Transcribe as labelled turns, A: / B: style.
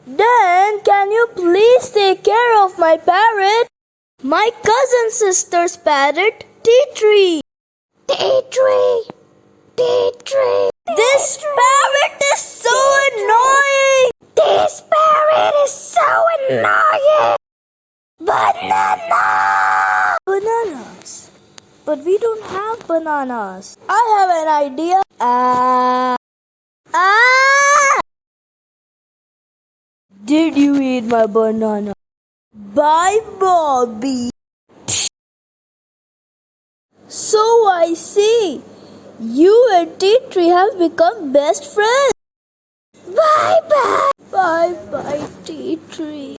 A: Then can you please take care of my parrot? My cousin sister's parrot, Tetrie. Tetrie. Tetrie. This parrot is so annoying. This parrot is so annoying. Banana. Bananas. But we don't have bananas. I have an idea. Did you eat my banana? Bye, Bobby. So I see. You and Tetrie have become best friends. Bye bye. Bye bye, Tetrie.